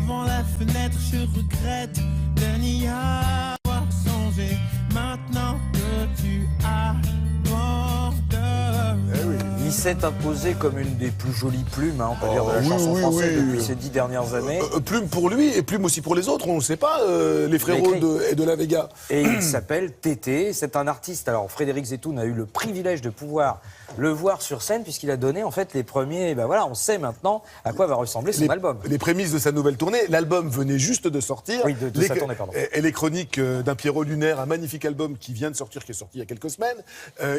devant la fenêtre, je regrette de n'y avoir songé. Maintenant que tu abordes. Eh oui. Il s'est imposé comme une des plus jolies plumes, on peut dire, de la chanson française depuis ces 10 dernières années. Plume pour lui et plume aussi pour les autres, on ne sait pas, les frérots de la Vega. Et il s'appelle Tété, c'est un artiste. Alors Frédéric Zetoun a eu le privilège de pouvoir le voir sur scène puisqu'il a donné en fait les premiers, on sait maintenant à quoi va ressembler son album. Les prémices de sa nouvelle tournée, l'album venait juste de sortir. Oui, de sa tournée, pardon. Et les chroniques d'un Pierrot Lunaire, un magnifique album qui vient de sortir, qui est sorti il y a quelques semaines.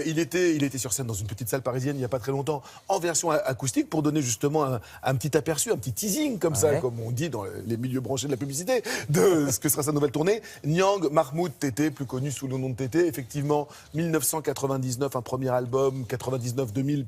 Il était sur scène dans une petite salle parisienne il n'y a pas très longtemps, en version acoustique, pour donner justement un petit aperçu, un petit teasing comme ça, comme on dit dans les milieux branchés de la publicité, de ce que sera sa nouvelle tournée. Nyang Mahmoud Tété, plus connu sous le nom de Tété, effectivement, 1999, un premier album, 99-2000,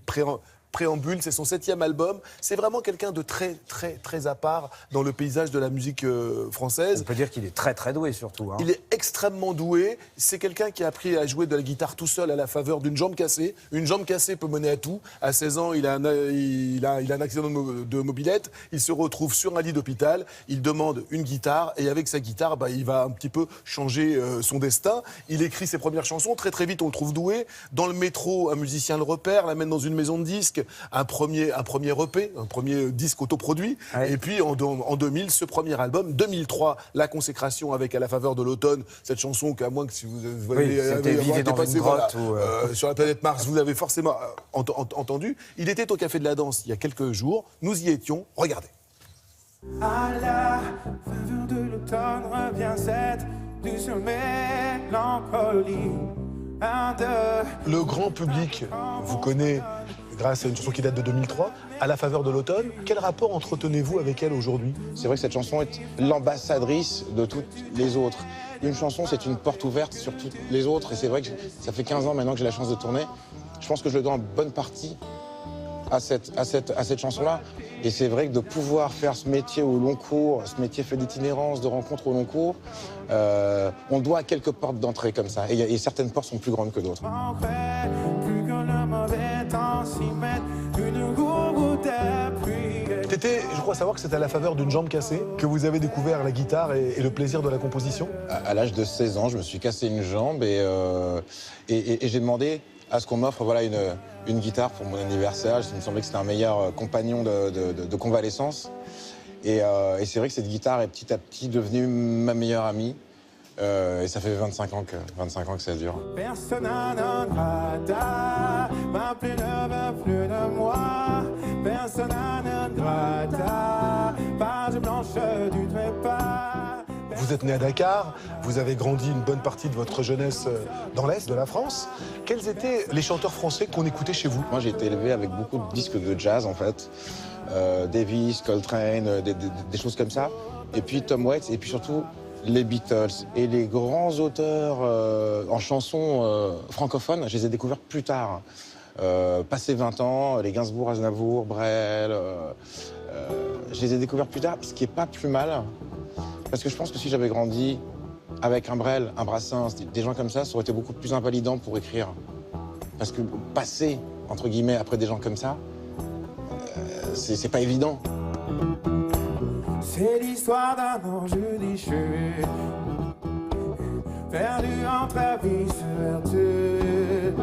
Préambule, c'est son 7e album. C'est vraiment quelqu'un de très, très, très à part dans le paysage de la musique française. On peut dire qu'il est très, très doué surtout. Il est extrêmement doué. C'est quelqu'un qui a appris à jouer de la guitare tout seul à la faveur d'une jambe cassée. Une jambe cassée peut mener à tout. À 16 ans, il a un accident de mobilette. Il se retrouve sur un lit d'hôpital. Il demande une guitare et avec sa guitare, il va un petit peu changer son destin. Il écrit ses premières chansons. Très, très vite, on le trouve doué. Dans le métro, un musicien le repère, l'amène dans une maison de disques. Un premier EP, un premier disque autoproduit. Ouais. Et puis en 2000, ce premier album. 2003, la consécration avec À la faveur de l'automne. Cette chanson qu'à moins que si vous avez vivre dans une grotte sur la planète Mars, vous avez forcément entendu. Il était au Café de la Danse il y a quelques jours. Nous y étions. Regardez. À la faveur de l'automne revient cette douce mélancolie. Le grand public vous connaît grâce à une chanson qui date de 2003, À la faveur de l'automne. Quel rapport entretenez-vous avec elle aujourd'hui? C'est vrai que cette chanson est l'ambassadrice de toutes les autres. Une chanson, c'est une porte ouverte sur toutes les autres. Et c'est vrai que ça fait 15 ans maintenant que j'ai la chance de tourner. Je pense que je le dois en bonne partie à cette chanson-là. Et c'est vrai que de pouvoir faire ce métier au long cours, ce métier fait d'itinérance, de rencontres au long cours, on doit à quelques portes d'entrée comme ça. Et certaines portes sont plus grandes que d'autres. Tété, je crois savoir que c'est à la faveur d'une jambe cassée que vous avez découvert la guitare et le plaisir de la composition. À l'âge de 16 ans, je me suis cassé une jambe et j'ai demandé à ce qu'on m'offre une guitare pour mon anniversaire. Il me semblait que c'était un meilleur compagnon de convalescence. Et c'est vrai que cette guitare est petit à petit devenue ma meilleure amie. Et ça fait 25 ans que ça dure. Persona non grata, ma plus ne veut plus de moi. Persona non grata, page blanche du trépas. Vous êtes né à Dakar, vous avez grandi une bonne partie de votre jeunesse dans l'Est de la France. Quels étaient les chanteurs français qu'on écoutait chez vous? Moi, j'ai été élevé avec beaucoup de disques de jazz, en fait. Davis, Coltrane, des choses comme ça. Et puis Tom Waits, et puis surtout les Beatles. Et les grands auteurs en chansons francophones, je les ai découverts plus tard. Passé 20 ans, les Gainsbourg, Aznavour, Brel, je les ai découverts plus tard, ce qui n'est pas plus mal. Parce que je pense que si j'avais grandi avec un Brel, un Brassens, des gens comme ça aurait été beaucoup plus invalidant pour écrire. Parce que passer, entre guillemets, après des gens comme ça, c'est pas évident. C'est l'histoire d'un ange déchu, perdu entre abysses vertus.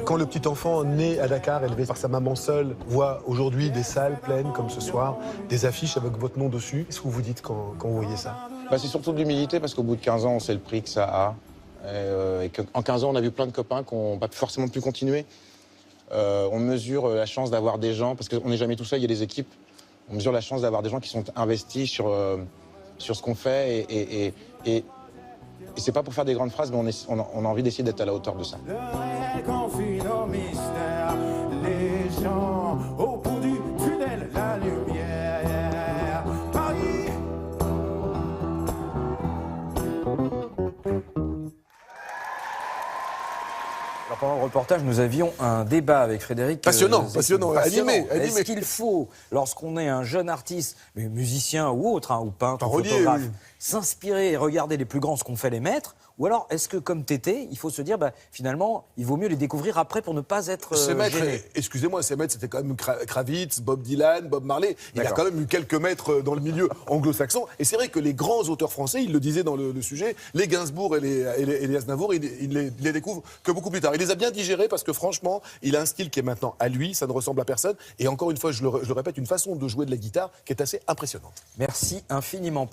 Quand le petit enfant né à Dakar, élevé par sa maman seule, voit aujourd'hui des salles pleines comme ce soir, des affiches avec votre nom dessus, qu'est-ce que vous vous dites quand vous voyez ça? C'est surtout de l'humilité parce qu'au bout de 15 ans, on sait le prix que ça a. Et qu'en 15 ans, on a vu plein de copains qui n'ont pas forcément pu continuer. On mesure la chance d'avoir des gens, parce qu'on n'est jamais tout seul, il y a des équipes. On mesure la chance d'avoir des gens qui sont investis sur ce qu'on fait et c'est pas pour faire des grandes phrases, mais on a envie d'essayer d'être à la hauteur de ça. Le réel confie nos mystères, les gens au bout du tunnel, la lumière. Paris. Alors pendant le reportage, nous avions un débat avec Frédéric. Passionnant, animé. Est-ce qu'il faut, lorsqu'on est un jeune artiste, mais musicien ou autre, ou peintre, ou photographe, s'inspirer et regarder les plus grands, ce qu'ont fait les maîtres, Ou alors, est-ce que comme Tété, il faut se dire, finalement, il vaut mieux les découvrir après pour ne pas être gêné. Excusez-moi, ces maîtres, c'était quand même Kravitz, Bob Dylan, Bob Marley. Il a quand même eu quelques maîtres dans le milieu anglo-saxon. Et c'est vrai que les grands auteurs français, ils le disaient dans le sujet, les Gainsbourg et les Aznavour, ils les découvrent que beaucoup plus tard. Il les a bien digérés parce que franchement, il a un style qui est maintenant à lui, ça ne ressemble à personne. Et encore une fois, je le répète, une façon de jouer de la guitare qui est assez impressionnante. Merci infiniment.